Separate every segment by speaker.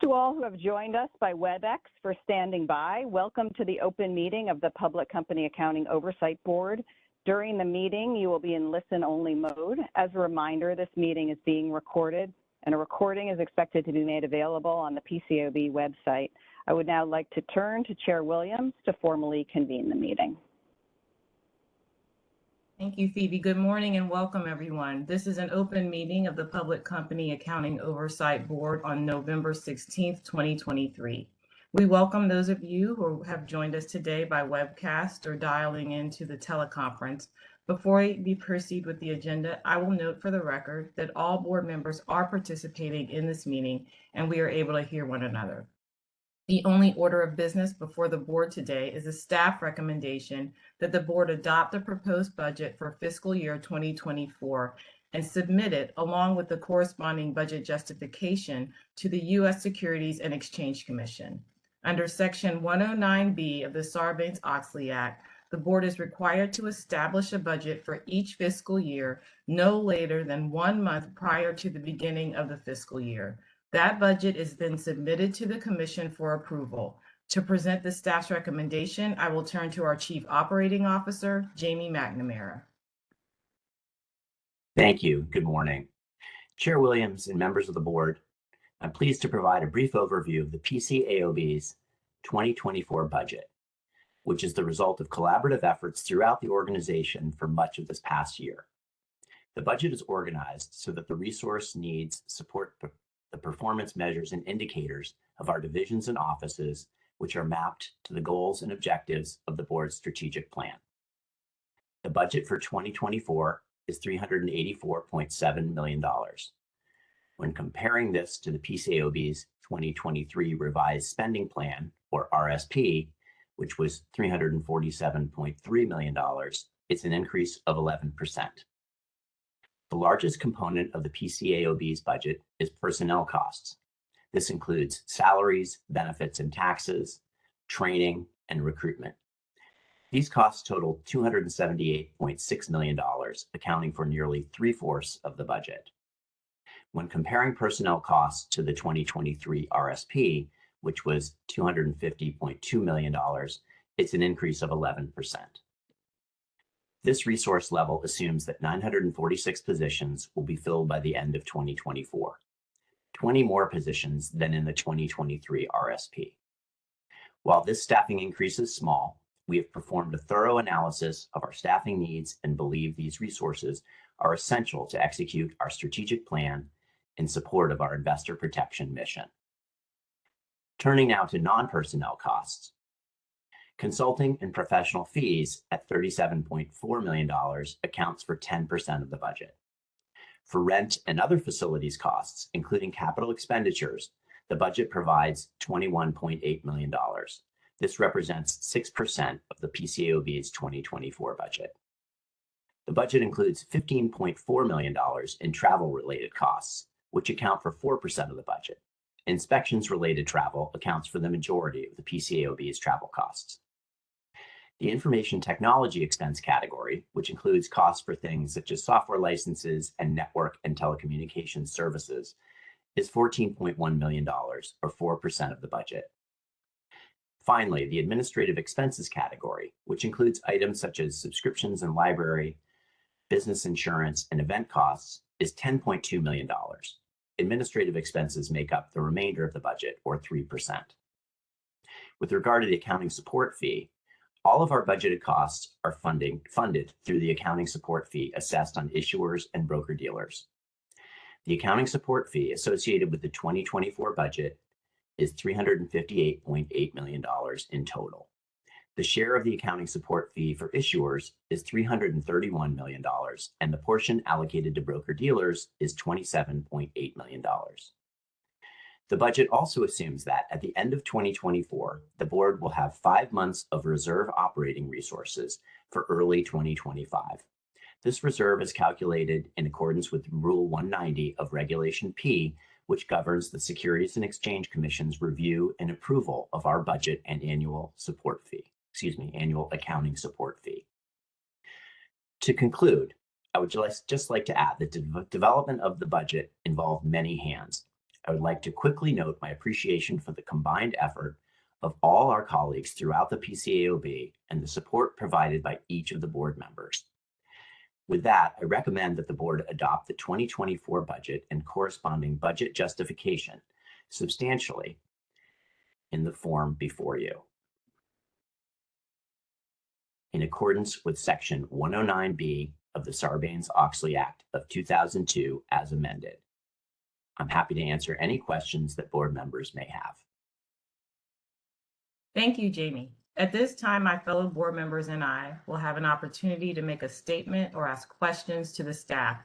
Speaker 1: To all who have joined us by WebEx for standing by, welcome to the open meeting of the Public Company Accounting Oversight Board. During the meeting, you will be in listen-only mode. As a reminder, this meeting is being recorded, and a recording is expected to be made available on the PCAOB website. I would now like to turn to Chair Williams to formally convene the meeting.
Speaker 2: Thank you, Phoebe. Good morning and welcome, everyone. This is an open meeting of the Public Company Accounting Oversight Board on November 16th, 2023. We welcome those of you who have joined us today by webcast or dialing into the teleconference. Before we proceed with the agenda, I will note for the record that all board members are participating in this meeting and we are able to hear one another. The only order of business before the board today is a staff recommendation that the board adopt the proposed budget for fiscal year 2024 and submit it along with the corresponding budget justification to the U.S. Securities and Exchange Commission. Under Section 109B of the Sarbanes-Oxley Act, the board is required to establish a budget for each fiscal year no later than 1 month prior to the beginning of the fiscal year. That budget is then submitted to the Commission for approval. To present the staff's recommendation, I will turn to our Chief Operating Officer, Jamie McNamara.
Speaker 3: Thank you. Good morning. Chair Williams and members of the board, I'm pleased to provide a brief overview of the PCAOB's 2024 budget, which is the result of collaborative efforts throughout the organization for much of this past year. The budget is organized so that the resource needs support the performance measures and indicators of our divisions and offices, which are mapped to the goals and objectives of the board's strategic plan. The budget for 2024 is $384.7 million. When comparing this to the PCAOB's 2023 revised spending plan, or RSP, which was $347.3 million, it's an increase of 11%. The largest component of the PCAOB's budget is personnel costs. This includes salaries, benefits and taxes, training, and recruitment. These costs total $278.6 million, accounting for nearly 3/4 of the budget. When comparing personnel costs to the 2023 RSP, which was $250.2 million, it's an increase of 11%. This resource level assumes that 946 positions will be filled by the end of 2024, 20 more positions than in the 2023 RSP. While this staffing increase is small, we have performed a thorough analysis of our staffing needs and believe these resources are essential to execute our strategic plan in support of our investor protection mission. Turning now to non-personnel costs. Consulting and professional fees at $37.4 million accounts for 10% of the budget. For rent and other facilities costs, including capital expenditures, the budget provides $21.8 million. This represents 6% of the PCAOB's 2024 budget. The budget includes $15.4 million in travel-related costs, which account for 4% of the budget. Inspections-related travel accounts for the majority of the PCAOB's travel costs. The information technology expense category, which includes costs for things such as software licenses and network and telecommunications services, is $14.1 million, or 4% of the budget. Finally, the administrative expenses category, which includes items such as subscriptions and library, business insurance, and event costs, is $10.2 million. Administrative expenses make up the remainder of the budget, or 3%. With regard to the accounting support fee, all of our budgeted costs are funded through the accounting support fee assessed on issuers and broker-dealers. The accounting support fee associated with the 2024 budget is $358.8 million in total. The share of the accounting support fee for issuers is $331 million, and the portion allocated to broker-dealers is $27.8 million. The budget also assumes that at the end of 2024, the board will have 5 months of reserve operating resources for early 2025. This reserve is calculated in accordance with Rule 190 of Regulation P, which governs the Securities and Exchange Commission's review and approval of our budget and annual accounting support fee. To conclude, I would just like to add that the development of the budget involved many hands. I would like to quickly note my appreciation for the combined effort of all our colleagues throughout the PCAOB and the support provided by each of the board members. With that, I recommend that the board adopt the 2024 budget and corresponding budget justification substantially in the form before you, in accordance with Section 109B of the Sarbanes-Oxley Act of 2002 as amended. I'm happy to answer any questions that board members may have.
Speaker 2: Thank you, Jamie. At this time, my fellow board members and I will have an opportunity to make a statement or ask questions to the staff.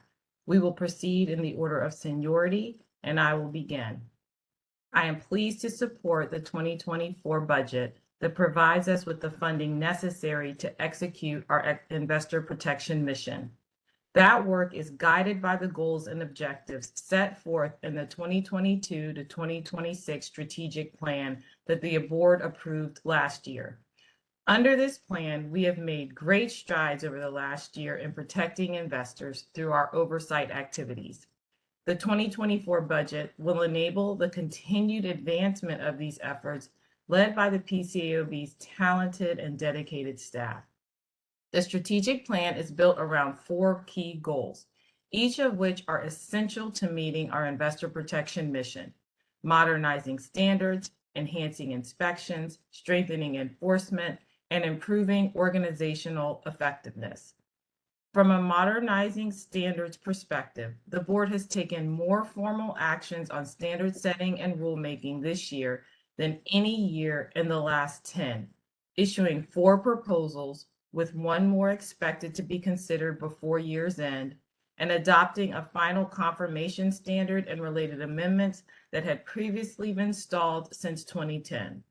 Speaker 2: We will proceed in the order of seniority, and I will begin. I am pleased to support the 2024 budget that provides us with the funding necessary to execute our investor protection mission. That work is guided by the goals and objectives set forth in the 2022 to 2026 strategic plan that the board approved last year. Under this plan, we have made great strides over the last year in protecting investors through our oversight activities. The 2024 budget will enable the continued advancement of these efforts led by the PCAOB's talented and dedicated staff. The strategic plan is built around 4 key goals, each of which are essential to meeting our investor protection mission: modernizing standards, enhancing inspections, strengthening enforcement, and improving organizational effectiveness. From a modernizing standards perspective, the board has taken more formal actions on standard setting and rulemaking this year than any year in the last 10, issuing 4 proposals, with 1 more expected to be considered before year's end, and adopting a final confirmation standard and related amendments that had previously been stalled since 2010.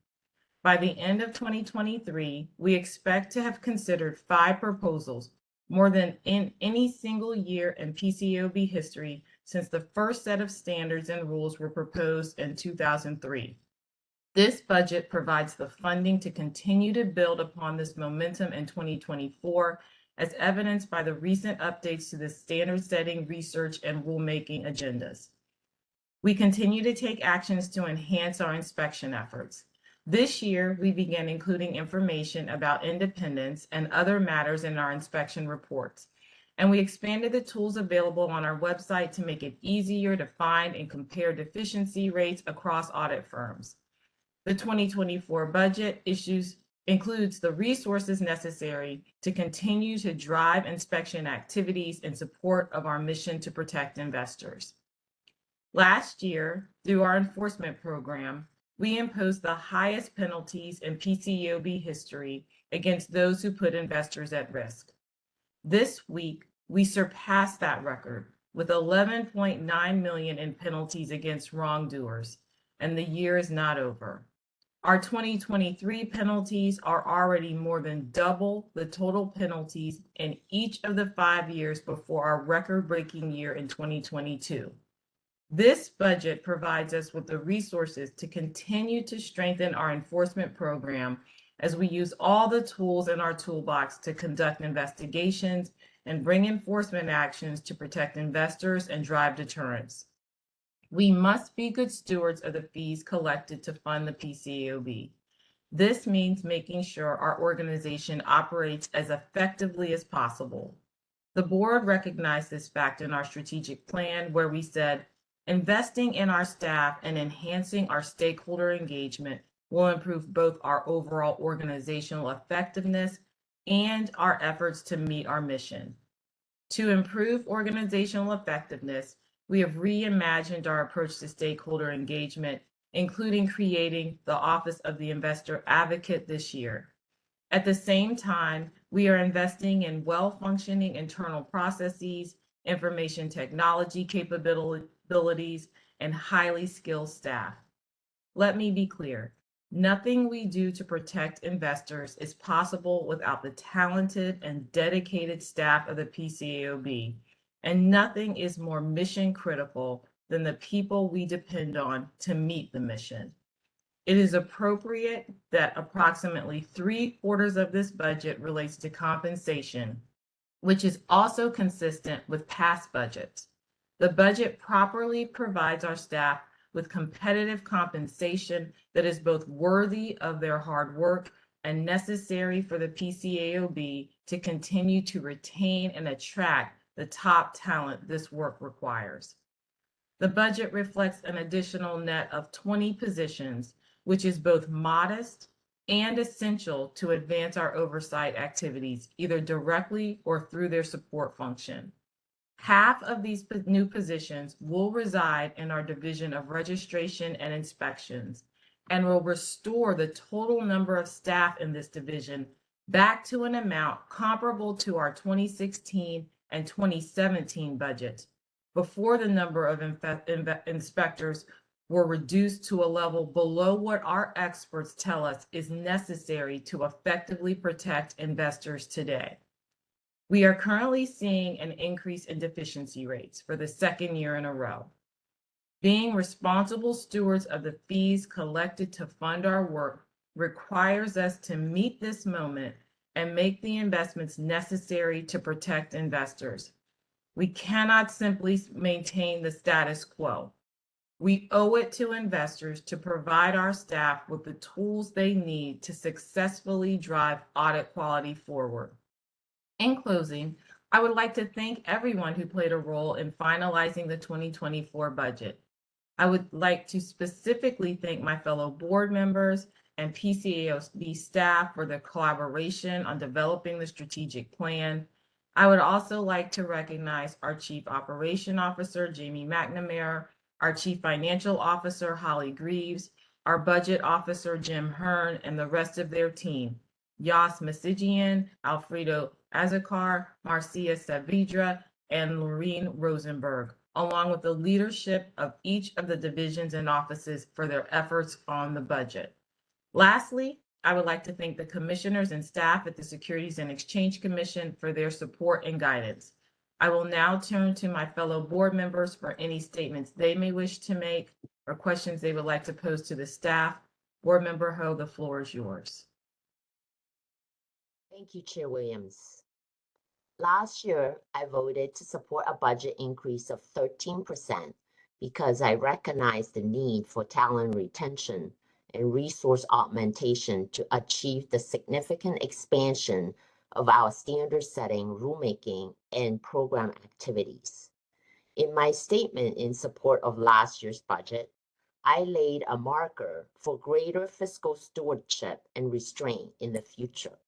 Speaker 2: By the end of 2023, we expect to have considered 5 proposals, more than in any single year in PCAOB history since the first set of standards and rules were proposed in 2003. This budget provides the funding to continue to build upon this momentum in 2024, as evidenced by the recent updates to the standard setting, research, and rulemaking agendas. We continue to take actions to enhance our inspection efforts. This year, we began including information about independence and other matters in our inspection reports, and we expanded the tools available on our website to make it easier to find and compare deficiency rates across audit firms. The 2024 budget includes the resources necessary to continue to drive inspection activities in support of our mission to protect investors. Last year, through our enforcement program, we imposed the highest penalties in PCAOB history against those who put investors at risk. This week, we surpassed that record with $11.9 million in penalties against wrongdoers, and the year is not over. Our 2023 penalties are already more than double the total penalties in each of the 5 years before our record-breaking year in 2022. This budget provides us with the resources to continue to strengthen our enforcement program as we use all the tools in our toolbox to conduct investigations and bring enforcement actions to protect investors and drive deterrence. We must be good stewards of the fees collected to fund the PCAOB. This means making sure our organization operates as effectively as possible. The board recognized this fact in our strategic plan, where we said, investing in our staff and enhancing our stakeholder engagement will improve both our overall organizational effectiveness and our efforts to meet our mission. To improve organizational effectiveness, we have reimagined our approach to stakeholder engagement, including creating the Office of the Investor Advocate this year. At the same time, we are investing in well-functioning internal processes, information technology capabilities, and highly skilled staff. Let me be clear. Nothing we do to protect investors is possible without the talented and dedicated staff of the PCAOB, and nothing is more mission critical than the people we depend on to meet the mission. It is appropriate that approximately 3/4 of this budget relates to compensation, which is also consistent with past budgets. The budget properly provides our staff with competitive compensation that is both worthy of their hard work and necessary for the PCAOB to continue to retain and attract the top talent this work requires. The budget reflects an additional net of 20 positions, which is both modest and essential to advance our oversight activities, either directly or through their support function. Half of these new positions will reside in our Division of Registration and Inspections and will restore the total number of staff in this division back to an amount comparable to our 2016 and 2017 budgets, before the number of inspectors were reduced to a level below what our experts tell us is necessary to effectively protect investors today. We are currently seeing an increase in deficiency rates for the second year in a row. Being responsible stewards of the fees collected to fund our work requires us to meet this moment and make the investments necessary to protect investors. We cannot simply maintain the status quo. We owe it to investors to provide our staff with the tools they need to successfully drive audit quality forward. In closing, I would like to thank everyone who played a role in finalizing the 2024 budget. I would like to specifically thank my fellow board members and PCAOB staff for their collaboration on developing the strategic plan. I would also like to recognize our Chief Operation Officer, Jamie McNamara, our Chief Financial Officer, Holly Greaves, our Budget Officer, Jim Hearn, and the rest of their team, Yas Masijian, Alfredo Azakar, Marcia Saavedra, and Lorene Rosenberg, along with the leadership of each of the divisions and offices for their efforts on the budget. Lastly, I would like to thank the commissioners and staff at the Securities and Exchange Commission for their support and guidance. I will now turn to my fellow board members for any statements they may wish to make or questions they would like to pose to the staff. Board Member Ho, the floor is yours.
Speaker 4: Thank you, Chair Williams. Last year, I voted to support a budget increase of 13% because I recognized the need for talent retention and resource augmentation to achieve the significant expansion of our standard-setting rulemaking and program activities. In my statement in support of last year's budget, I laid a marker for greater fiscal stewardship and restraint in the future.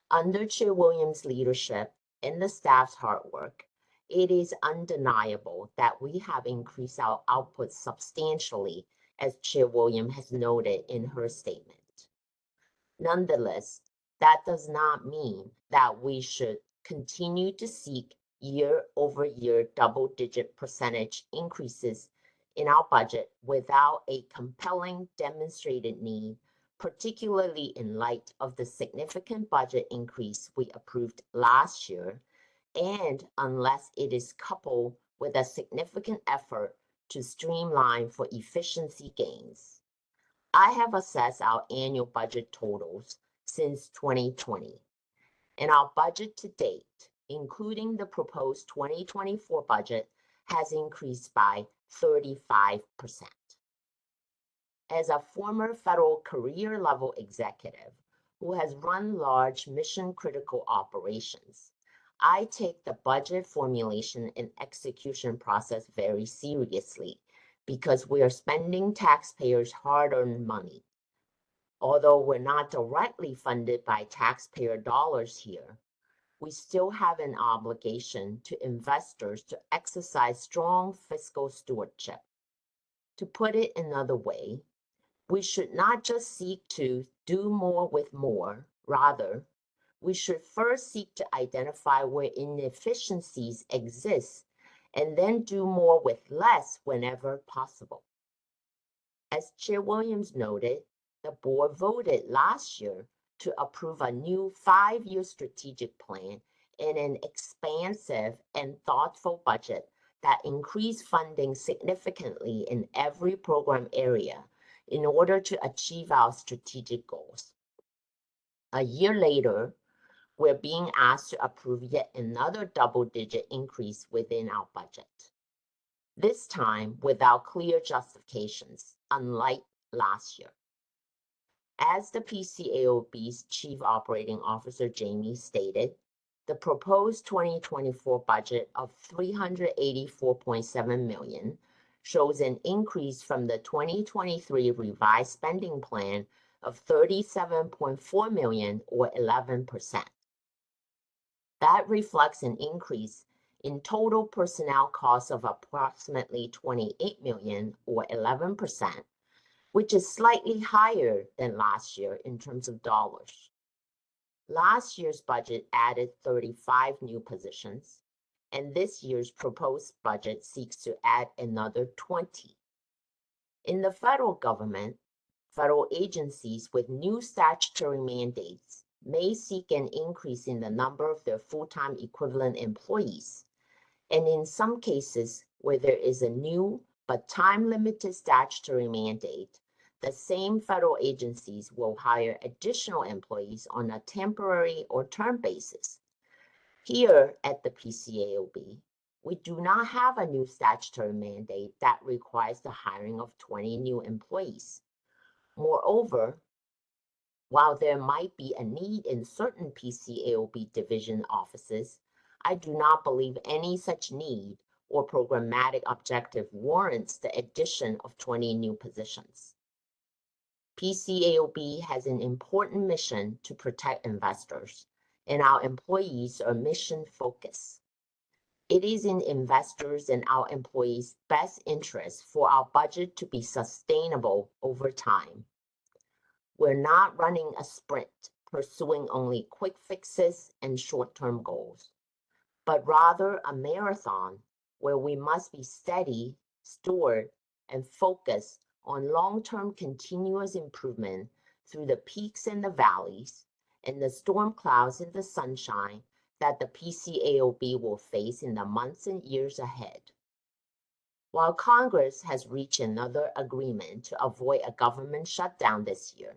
Speaker 4: Under Chair Williams' leadership and the staff's hard work, it is undeniable that we have increased our output substantially, as Chair Williams has noted in her statement. Nonetheless, that does not mean that we should continue to seek year-over-year double-digit percentage increases in our budget without a compelling demonstrated need, particularly in light of the significant budget increase we approved last year, and unless it is coupled with a significant effort to streamline for efficiency gains. I have assessed our annual budget totals since 2020, and our budget to date, including the proposed 2024 budget, has increased by 35%. As a former federal career-level executive who has run large mission-critical operations, I take the budget formulation and execution process very seriously because we are spending taxpayers' hard-earned money. Although we're not directly funded by taxpayer dollars here, we still have an obligation to investors to exercise strong fiscal stewardship. To put it another way, we should not just seek to do more with more. Rather, we should first seek to identify where inefficiencies exist and then do more with less whenever possible. As Chair Williams noted, the board voted last year to approve a new 5-year strategic plan and an expansive and thoughtful budget that increased funding significantly in every program area in order to achieve our strategic goals. A year later, we're being asked to approve yet another double-digit increase within our budget. this time without clear justifications, unlike last year. As the PCAOB's Chief Operating Officer, Jamie, stated, the proposed 2024 budget of $384.7 million shows an increase from the 2023 revised spending plan of $37.4 million, or 11%. That reflects an increase in total personnel costs of approximately $28 million, or 11%, which is slightly higher than last year in terms of dollars. Last year's budget added 35 new positions, and this year's proposed budget seeks to add another 20. In the federal government, federal agencies with new statutory mandates may seek an increase in the number of their full-time equivalent employees, and in some cases where there is a new but time-limited statutory mandate, the same federal agencies will hire additional employees on a temporary or term basis. Here at the PCAOB, we do not have a new statutory mandate that requires the hiring of 20 new employees. Moreover, while there might be a need in certain PCAOB division offices, I do not believe any such need or programmatic objective warrants the addition of 20 new positions. PCAOB has an important mission to protect investors, and our employees are mission focused. It is in investors' and our employees' best interest for our budget to be sustainable over time. We're not running a sprint, pursuing only quick fixes and short-term goals, but rather a marathon where we must be steady, steward, and focused on long-term continuous improvement through the peaks and the valleys and the storm clouds and the sunshine that the PCAOB will face in the months and years ahead. While Congress has reached another agreement to avoid a government shutdown this year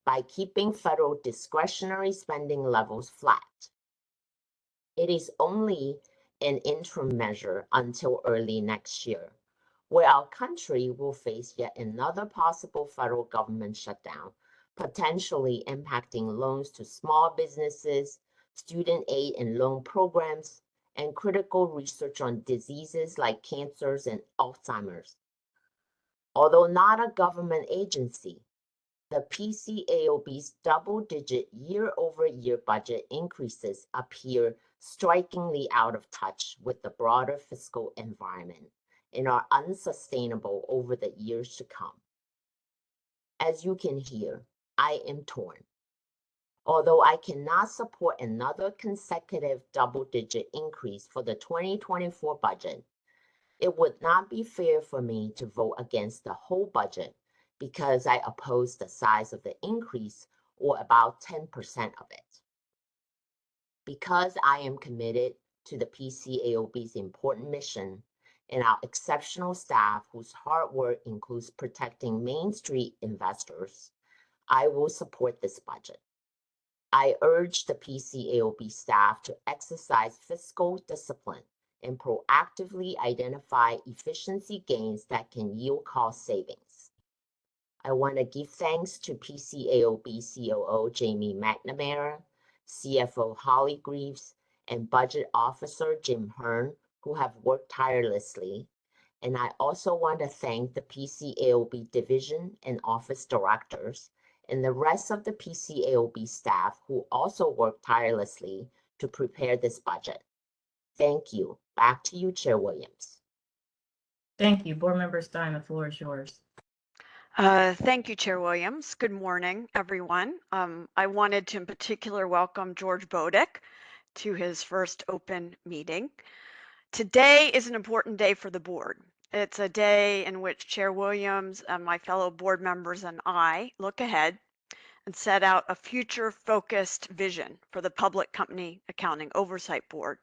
Speaker 4: by keeping federal discretionary spending levels flat, it is only an interim measure until early next year, where our country will face yet another possible federal government shutdown, potentially impacting loans to small businesses, student aid and loan programs, and critical research on diseases like cancers and Alzheimer's. Although not a government agency, the PCAOB's double-digit year-over-year budget increases appear strikingly out of touch with the broader fiscal environment and are unsustainable over the years to come. As you can hear, I am torn. Although I cannot support another consecutive double-digit increase for the 2024 budget, it would not be fair for me to vote against the whole budget because I oppose the size of the increase, or about 10% of it. Because I am committed to the PCAOB's important mission and our exceptional staff whose hard work includes protecting Main Street investors, I will support this budget. I urge the PCAOB staff to exercise fiscal discipline and proactively identify efficiency gains that can yield cost savings. I want to give thanks to PCAOB COO Jamie McNamara, CFO Holly Greaves, and Budget Officer Jim Hearn, who have worked tirelessly. And I also want to thank the PCAOB division and office directors and the rest of the PCAOB staff who also worked tirelessly to prepare this budget. Thank you. Back to you, Chair Williams.
Speaker 2: Thank you. Board Member Stein, the floor is yours.
Speaker 5: Thank you, Chair Williams. Good morning, everyone. I wanted to in particular welcome George Bodick to his first open meeting. Today is an important day for the board. It's a day in which Chair Williams and my fellow board members and I look ahead and set out a future-focused vision for the Public Company Accounting Oversight Board.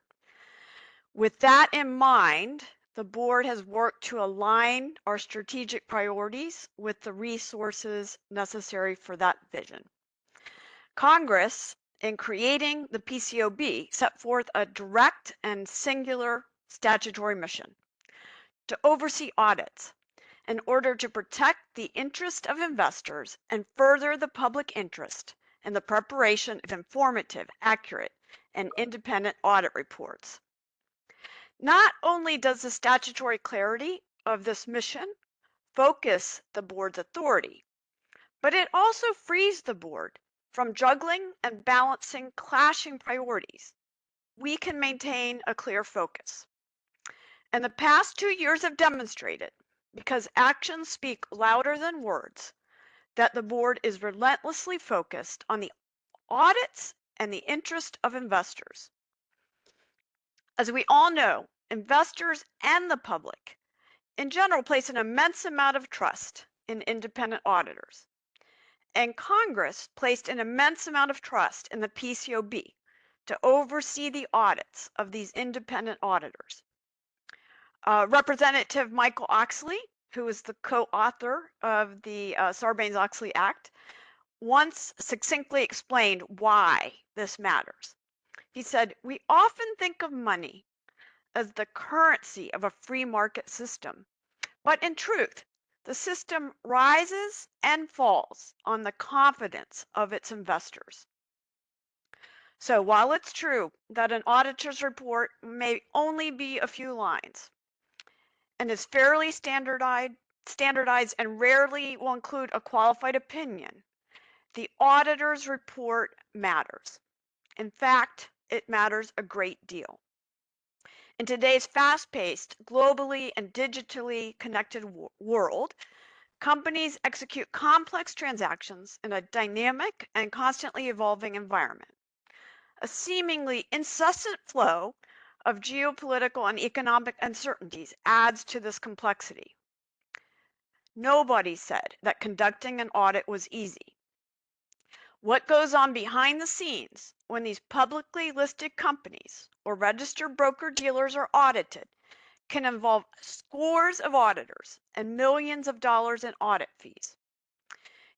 Speaker 5: With that in mind, the board has worked to align our strategic priorities with the resources necessary for that vision. Congress, in creating the PCAOB, set forth a direct and singular statutory mission to oversee audits in order to protect the interest of investors and further the public interest in the preparation of informative, accurate, and independent audit reports. Not only does the statutory clarity of this mission focus the board's authority, but it also frees the board from juggling and balancing clashing priorities. We can maintain a clear focus. And the past 2 years have demonstrated, because actions speak louder than words, that the board is relentlessly focused on the audits and the interest of investors. As we all know, investors and the public in general place an immense amount of trust in independent auditors. And Congress placed an immense amount of trust in the PCAOB to oversee the audits of these independent auditors. Representative Michael Oxley, who is the co-author of the Sarbanes-Oxley Act, once succinctly explained why this matters. He said, "We often think of money as the currency of a free market system, but in truth, the system rises and falls on the confidence of its investors." So while it's true that an auditor's report may only be a few lines and is fairly standardized and rarely will include a qualified opinion, the auditor's report matters. In fact, it matters a great deal. In today's fast-paced, globally and digitally connected world, companies execute complex transactions in a dynamic and constantly evolving environment. A seemingly incessant flow of geopolitical and economic uncertainties adds to this complexity. Nobody said that conducting an audit was easy. What goes on behind the scenes when these publicly listed companies or registered broker-dealers are audited can involve scores of auditors and millions of dollars in audit fees.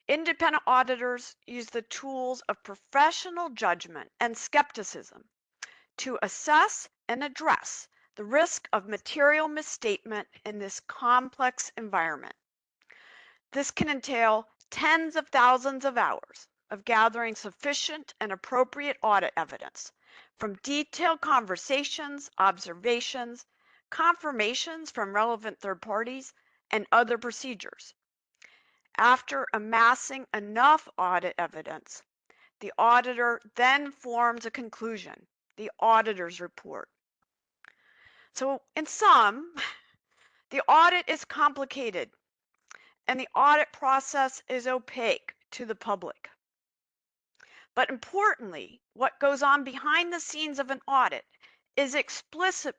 Speaker 5: Independent auditors use the tools of professional judgment and skepticism to assess and address the risk of material misstatement in this complex environment. This can entail tens of thousands of hours of gathering sufficient and appropriate audit evidence from detailed conversations, observations, confirmations from relevant third parties, and other procedures. After amassing enough audit evidence, the auditor then forms a conclusion, the auditor's report. So in sum, the audit is complicated and the audit process is opaque to the public. But importantly, what goes on behind the scenes of an audit is explicitly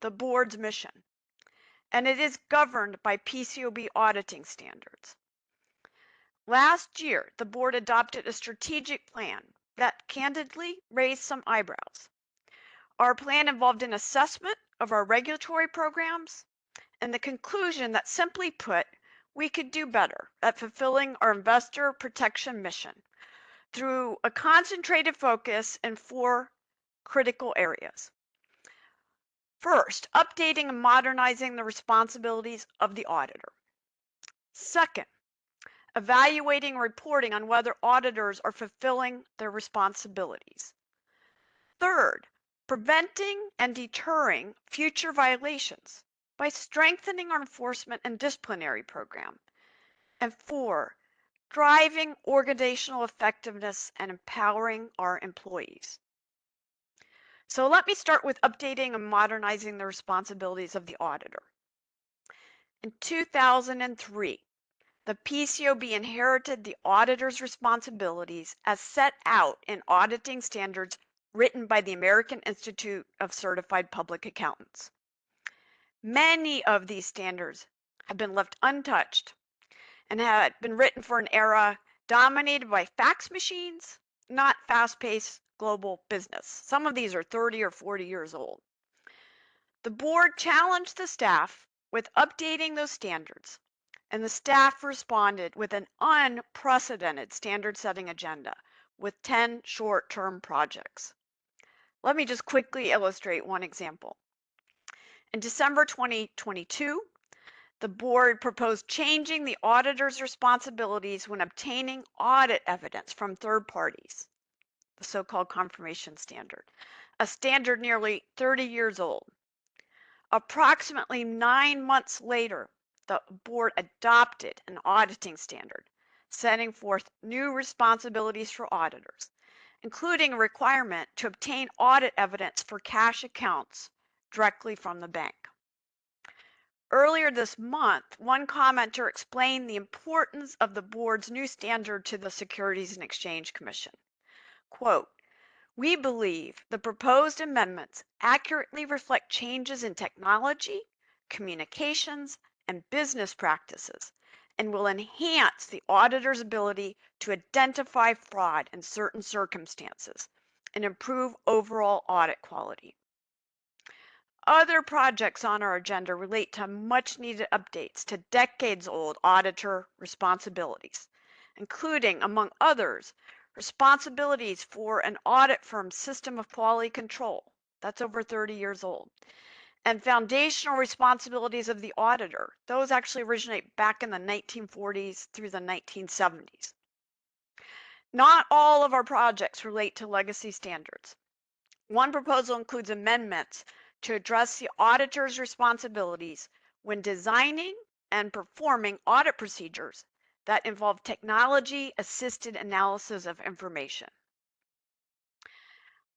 Speaker 5: the board's mission, and it is governed by PCAOB auditing standards. Last year, the board adopted a strategic plan that candidly raised some eyebrows. Our plan involved an assessment of our regulatory programs and the conclusion that, simply put, we could do better at fulfilling our investor protection mission through a concentrated focus in 4 critical areas. First, updating and modernizing the responsibilities of the auditor. Second, evaluating and reporting on whether auditors are fulfilling their responsibilities. Third, preventing and deterring future violations by strengthening our enforcement and disciplinary program. And 4, driving organizational effectiveness and empowering our employees. So let me start with updating and modernizing the responsibilities of the auditor. In 2003, the PCAOB inherited the auditor's responsibilities as set out in auditing standards written by the American Institute of Certified Public Accountants. Many of these standards have been left untouched and had been written for an era dominated by fax machines, not fast-paced global business. Some of these are 30 or 40 years old. The board challenged the staff with updating those standards, and the staff responded with an unprecedented standard-setting agenda with 10 short-term projects. Let me just quickly illustrate one example. In December 2022, the board proposed changing the auditor's responsibilities when obtaining audit evidence from third parties, the so-called confirmation standard, a standard nearly 30 years old. Approximately 9 months later, the board adopted an auditing standard, setting forth new responsibilities for auditors, including a requirement to obtain audit evidence for cash accounts directly from the bank. Earlier this month, one commenter explained the importance of the board's new standard to the Securities and Exchange Commission. Quote, "We believe the proposed amendments accurately reflect changes in technology, communications, and business practices, and will enhance the auditor's ability to identify fraud in certain circumstances and improve overall audit quality." Other projects on our agenda relate to much needed updates to decades-old auditor responsibilities, including, among others, responsibilities for an audit firm's system of quality control, that's over 30 years old, and foundational responsibilities of the auditor. Those actually originate back in the 1940s through the 1970s. Not all of our projects relate to legacy standards. One proposal includes amendments to address the auditor's responsibilities when designing and performing audit procedures that involve technology-assisted analysis of information.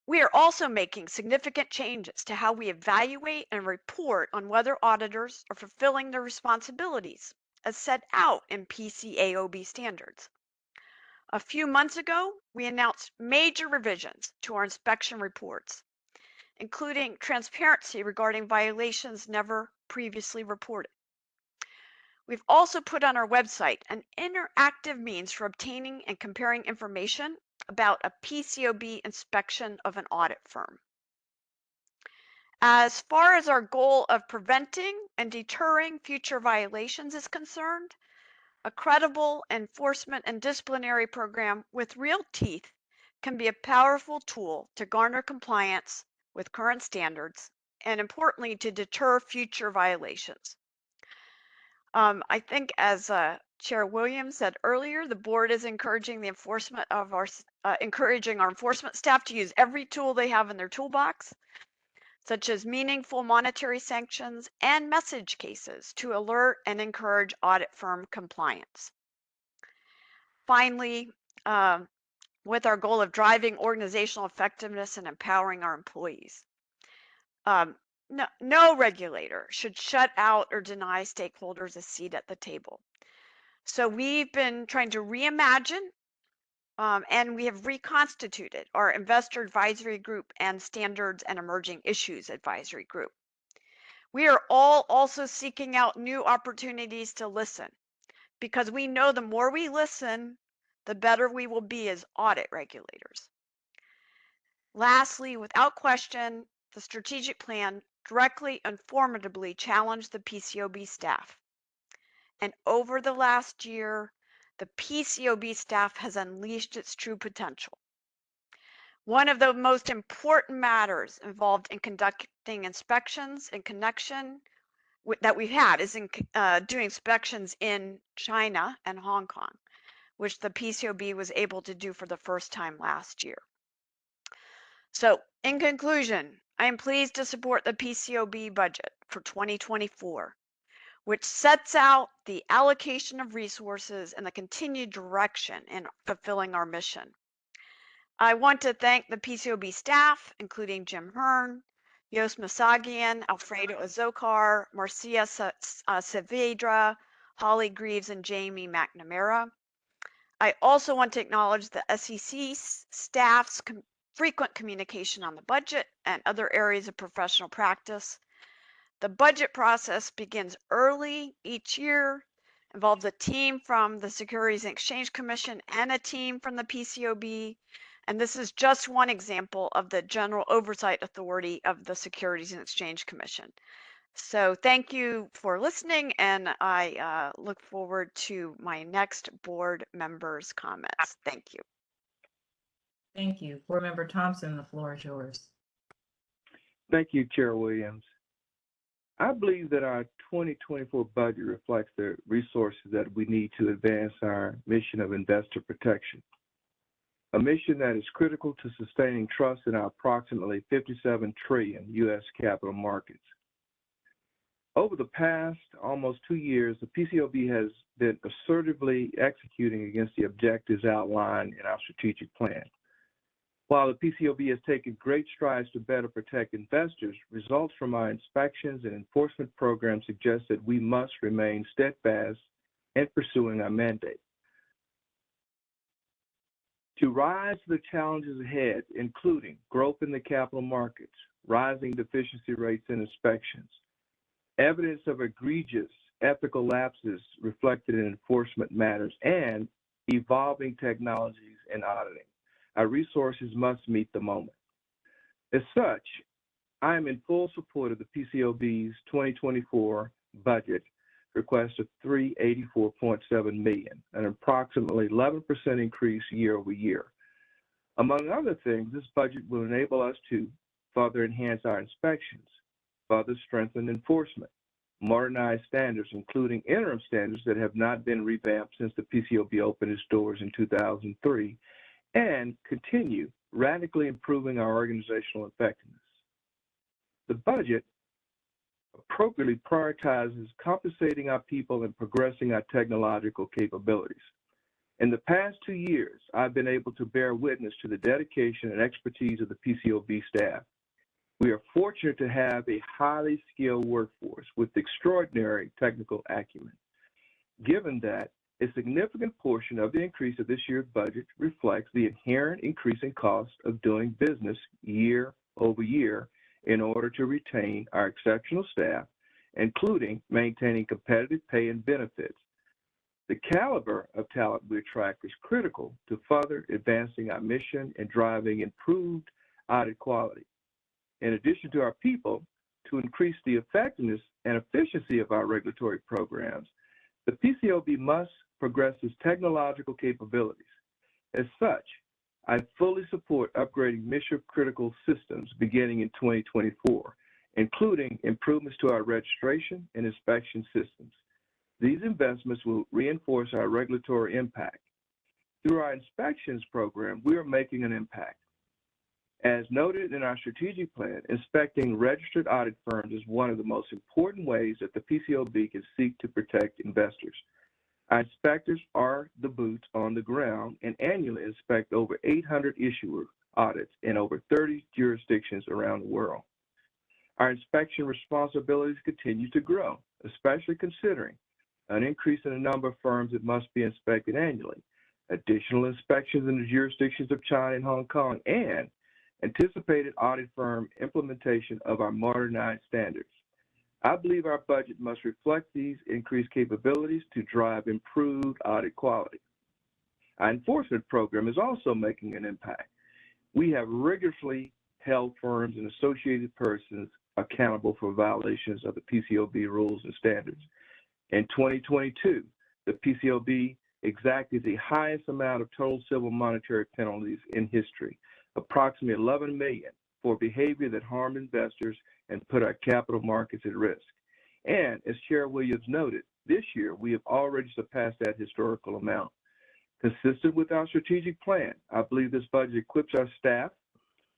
Speaker 5: We are also making significant changes to how we evaluate and report on whether auditors are fulfilling their responsibilities as set out in PCAOB standards. A few months ago, we announced major revisions to our inspection reports, including transparency regarding violations never previously reported. We've also put on our website an interactive means for obtaining and comparing information about a PCAOB inspection of an audit firm. As far as our goal of preventing and deterring future violations is concerned, a credible enforcement and disciplinary program with real teeth can be a powerful tool to garner compliance with current standards and, importantly, to deter future violations. I think, as Chair Williams said earlier, the board is encouraging the enforcement of encouraging our enforcement staff to use every tool they have in their toolbox, such as meaningful monetary sanctions and message cases to alert and encourage audit firm compliance. Finally, with our goal of driving organizational effectiveness and empowering our employees. No regulator should shut out or deny stakeholders a seat at the table. So we've been trying to reimagine and we have reconstituted our Investor Advisory Group and Standards and Emerging Issues Advisory Group. We are all also seeking out new opportunities to listen, because we know the more we listen, the better we will be as audit regulators. Lastly, without question, the strategic plan directly and formidably challenged the PCAOB staff. And over the last year, the PCAOB staff has unleashed its true potential. One of the most important matters involved in conducting inspections in connection that we've had is in doing inspections in China and Hong Kong, which the PCAOB was able to do for the first time last year. So, in conclusion, I am pleased to support the PCAOB budget for 2024, which sets out the allocation of resources and the continued direction in fulfilling our mission. I want to thank the PCAOB staff, including Jim Hearn, Jos Masagian, Alfredo Azócar, Marcia Saavedra, Holly Greaves, and Jamie McNamara. I also want to acknowledge the SEC staff's frequent communication on the budget and other areas of professional practice. The budget process begins early each year, involves a team from the Securities and Exchange Commission and a team from the PCAOB, and this is just one example of the general oversight authority of the Securities and Exchange Commission. So thank you for listening, and I look forward to my next board members' comments. Thank you.
Speaker 2: Thank you. Board Member Thompson, the floor is yours.
Speaker 6: Thank you, Chair Williams. I believe that our 2024 budget reflects the resources that we need to advance our mission of investor protection, a mission that is critical to sustaining trust in our approximately $57 trillion U.S. capital markets. Over the past almost 2 years, the PCAOB has been assertively executing against the objectives outlined in our strategic plan. While the PCAOB has taken great strides to better protect investors, results from our inspections and enforcement programs suggest that we must remain steadfast in pursuing our mandate. To rise to the challenges ahead, including growth in the capital markets, rising deficiency rates in inspections, evidence of egregious ethical lapses reflected in enforcement matters, and evolving technologies in auditing, our resources must meet the moment. As such, I am in full support of the PCAOB's 2024 budget request of $384.7 million, an approximately 11% increase year over year. Among other things, this budget will enable us to further enhance our inspections, further strengthen enforcement, modernize standards, including interim standards that have not been revamped since the PCAOB opened its doors in 2003, and continue radically improving our organizational effectiveness. The budget appropriately prioritizes compensating our people and progressing our technological capabilities. In the past 2 years, I've been able to bear witness to the dedication and expertise of the PCAOB staff. We are fortunate to have a highly skilled workforce with extraordinary technical acumen. Given that, a significant portion of the increase of this year's budget reflects the inherent increase in cost of doing business year over year in order to retain our exceptional staff, including maintaining competitive pay and benefits. The caliber of talent we attract is critical to further advancing our mission and driving improved audit quality. In addition to our people, to increase the effectiveness and efficiency of our regulatory programs, the PCAOB must progress its technological capabilities. As such, I fully support upgrading mission-critical systems beginning in 2024, including improvements to our registration and inspection systems. These investments will reinforce our regulatory impact. Through our inspections program, we are making an impact. As noted in our strategic plan, inspecting registered audit firms is one of the most important ways that the PCAOB can seek to protect investors. Our inspectors are the boots on the ground and annually inspect over 800 issuer audits in over 30 jurisdictions around the world. Our inspection responsibilities continue to grow, especially considering an increase in the number of firms that must be inspected annually, additional inspections in the jurisdictions of China and Hong Kong, and anticipated audit firm implementation of our modernized standards. I believe our budget must reflect these increased capabilities to drive improved audit quality. Our enforcement program is also making an impact. We have rigorously held firms and associated persons accountable for violations of the PCAOB rules and standards. In 2022, the PCAOB exacted the highest amount of total civil monetary penalties in history, approximately $11 million, for behavior that harmed investors and put our capital markets at risk. And as Chair Williams noted, this year we have already surpassed that historical amount. Consistent with our strategic plan, I believe this budget equips our staff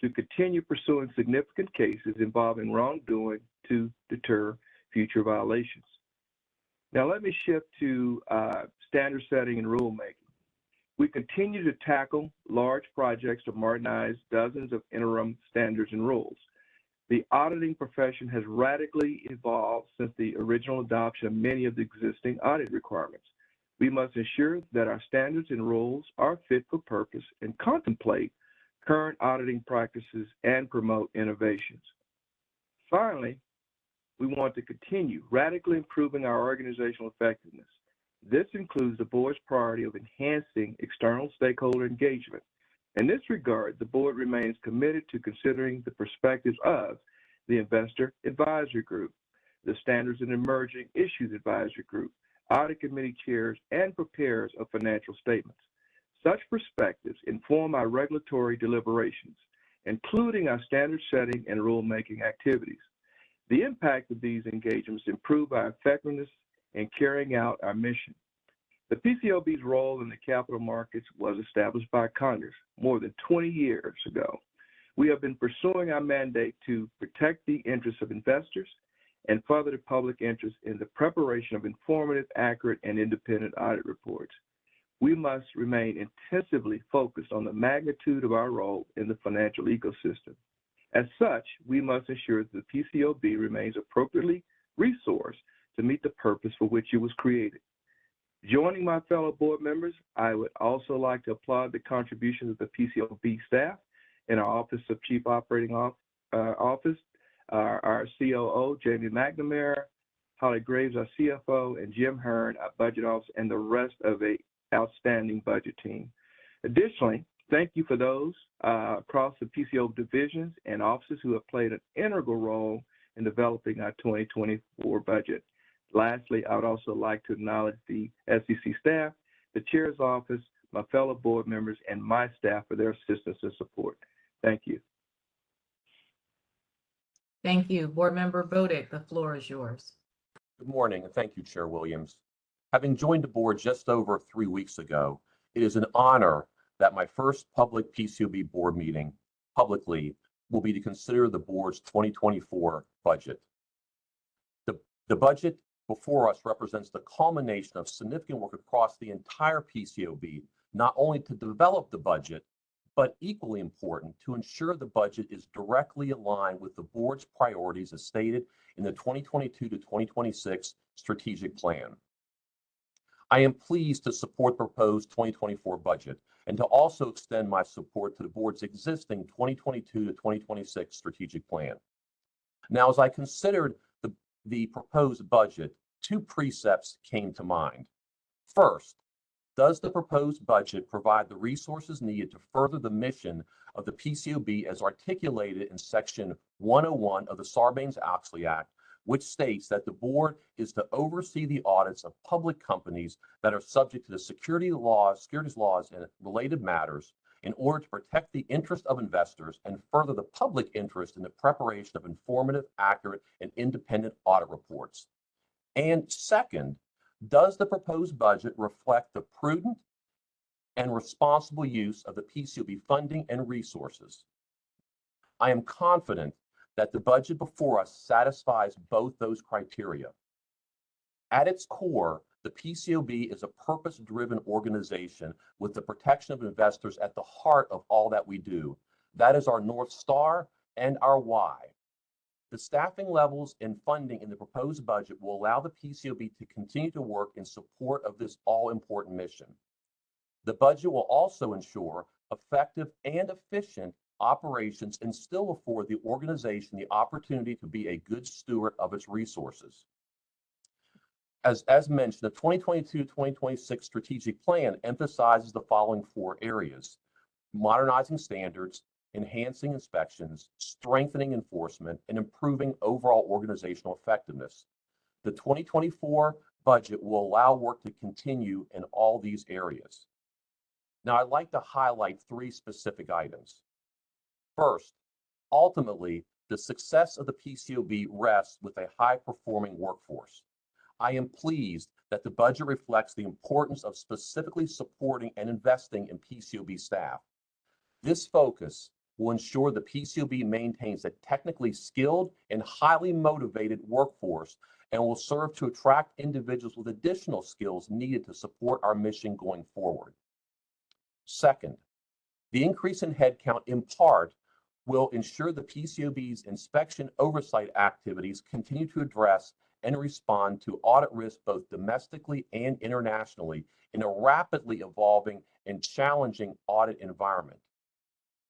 Speaker 6: to continue pursuing significant cases involving wrongdoing to deter future violations. Now let me shift to standard setting and rulemaking. We continue to tackle large projects to modernize dozens of interim standards and rules. The auditing profession has radically evolved since the original adoption of many of the existing audit requirements. We must ensure that our standards and rules are fit for purpose and contemplate current auditing practices and promote innovations. Finally, we want to continue radically improving our organizational effectiveness. This includes the board's priority of enhancing external stakeholder engagement. In this regard, the board remains committed to considering the perspectives of the Investor Advisory Group, the Standards and Emerging Issues Advisory Group, audit committee chairs, and preparers of financial statements. Such perspectives inform our regulatory deliberations, including our standard setting and rulemaking activities. The impact of these engagements improve our effectiveness in carrying out our mission. The PCAOB's role in the capital markets was established by Congress more than 20 years ago. We have been pursuing our mandate to protect the interests of investors and further the public interest in the preparation of informative, accurate, and independent audit reports. We must remain intensively focused on the magnitude of our role in the financial ecosystem. As such, we must ensure that the PCAOB remains appropriately resourced to meet the purpose for which it was created. Joining my fellow board members, I would also like to applaud the contributions of the PCAOB staff in our Office of Chief Operating Office, our COO, Jamie McNamara, Holly Graves, our CFO, and Jim Hearn, our Budget Office, and the rest of the outstanding budget team. Additionally, thank you for those across the PCAOB divisions and offices who have played an integral role in developing our 2024 budget. Lastly, I would also like to acknowledge the SEC staff, the chair's office, my fellow board members, and my staff for their assistance and support. Thank you.
Speaker 2: Thank you. Board Member Bodick, the floor is yours.
Speaker 7: Good morning, and thank you, Chair Williams. Having joined the board just over 3 weeks ago, it is an honor that my first public PCAOB board meeting publicly will be to consider the board's 2024 budget. The budget before us represents the culmination of significant work across the entire PCAOB, not only to develop the budget, but equally important, to ensure the budget is directly aligned with the board's priorities as stated in the 2022 to 2026 strategic plan. I am pleased to support the proposed 2024 budget and to also extend my support to the board's existing 2022 to 2026 strategic plan. Now, as I considered the proposed budget, two precepts came to mind. First, does the proposed budget provide the resources needed to further the mission of the PCAOB as articulated in Section 101 of the Sarbanes-Oxley Act, which states that the board is to oversee the audits of public companies that are subject to the securities laws and related matters in order to protect the interest of investors and further the public interest in the preparation of informative, accurate, and independent audit reports? And second, does the proposed budget reflect the prudent and responsible use of the PCAOB funding and resources? I am confident that the budget before us satisfies both those criteria. At its core, the PCAOB is a purpose-driven organization with the protection of investors at the heart of all that we do. That is our North Star and our why. The staffing levels and funding in the proposed budget will allow the PCAOB to continue to work in support of this all-important mission. The budget will also ensure effective and efficient operations and still afford the organization the opportunity to be a good steward of its resources. As mentioned, the 2022-2026 strategic plan emphasizes the following four areas: modernizing standards, enhancing inspections, strengthening enforcement, and improving overall organizational effectiveness. The 2024 budget will allow work to continue in all these areas. Now, I'd like to highlight three specific items. First, ultimately, the success of the PCAOB rests with a high-performing workforce. I am pleased that the budget reflects the importance of specifically supporting and investing in PCAOB staff. This focus will ensure the PCAOB maintains a technically skilled and highly motivated workforce and will serve to attract individuals with additional skills needed to support our mission going forward. Second, the increase in headcount in part will ensure the PCAOB's inspection oversight activities continue to address and respond to audit risk both domestically and internationally in a rapidly evolving and challenging audit environment.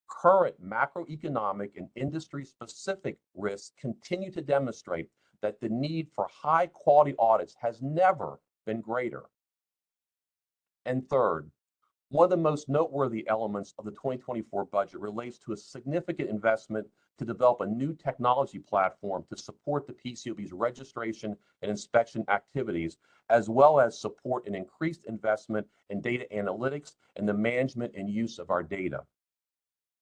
Speaker 7: Current macroeconomic and industry-specific risks continue to demonstrate that the need for high-quality audits has never been greater. And third, one of the most noteworthy elements of the 2024 budget relates to a significant investment to develop a new technology platform to support the PCAOB's registration and inspection activities, as well as support an increased investment in data analytics and the management and use of our data.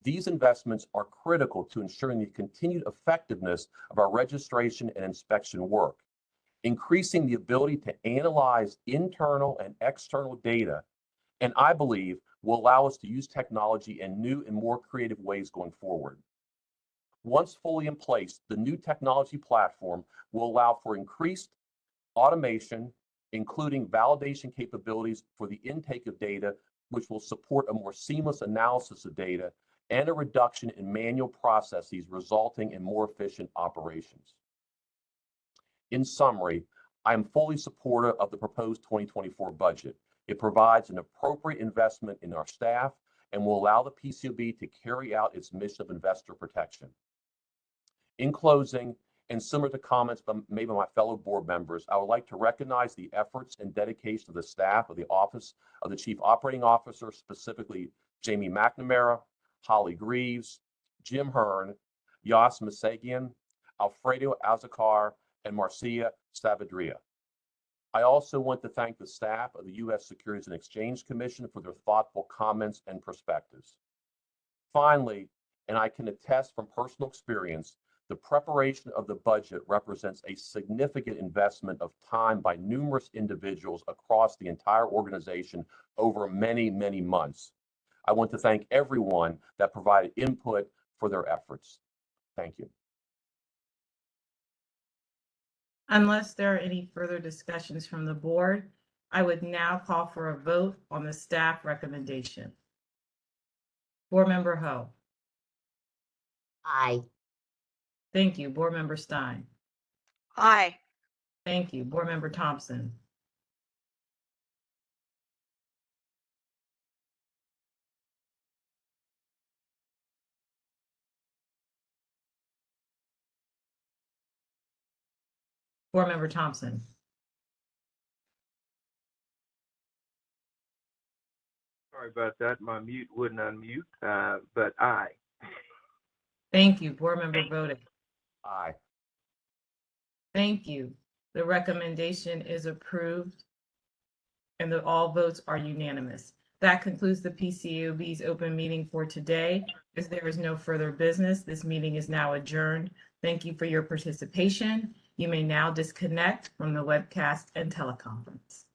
Speaker 7: These investments are critical to ensuring the continued effectiveness of our registration and inspection work. Increasing the ability to analyze internal and external data, and I believe will allow us to use technology in new and more creative ways going forward. Once fully in place, the new technology platform will allow for increased automation, including validation capabilities for the intake of data, which will support a more seamless analysis of data and a reduction in manual processes, resulting in more efficient operations. In summary, I am fully supportive of the proposed 2024 budget. It provides an appropriate investment in our staff and will allow the PCAOB to carry out its mission of investor protection. In closing, and similar to comments made by my fellow board members, I would like to recognize the efforts and dedication of the staff of the Office of the Chief Operating Officer, specifically Jamie McNamara, Holly Greaves, Jim Hearn, Yas Masagian, Alfredo Azacar, and Marcia Savadria. I also want to thank the staff of the U.S. Securities and Exchange Commission for their thoughtful comments and perspectives. Finally, and I can attest from personal experience, the preparation of the budget represents a significant investment of time by numerous individuals across the entire organization over many, many months. I want to thank everyone that provided input for their efforts. Thank you.
Speaker 2: Unless there are any further discussions from the board, I would now call for a vote on the staff recommendation. Board Member Ho.
Speaker 4: Aye.
Speaker 2: Thank you. Board Member Stein.
Speaker 5: Aye.
Speaker 2: Thank you. Board Member Thompson. Board Member Thompson.
Speaker 6: Sorry about that. My mute wouldn't unmute, but aye.
Speaker 2: Thank you. Board Member Bodick.
Speaker 7: Aye.
Speaker 2: Thank you. The recommendation is approved and all votes are unanimous. That concludes the PCAOB's open meeting for today. As there is no further business, this meeting is now adjourned. Thank you for your participation. You may now disconnect from the webcast and teleconference.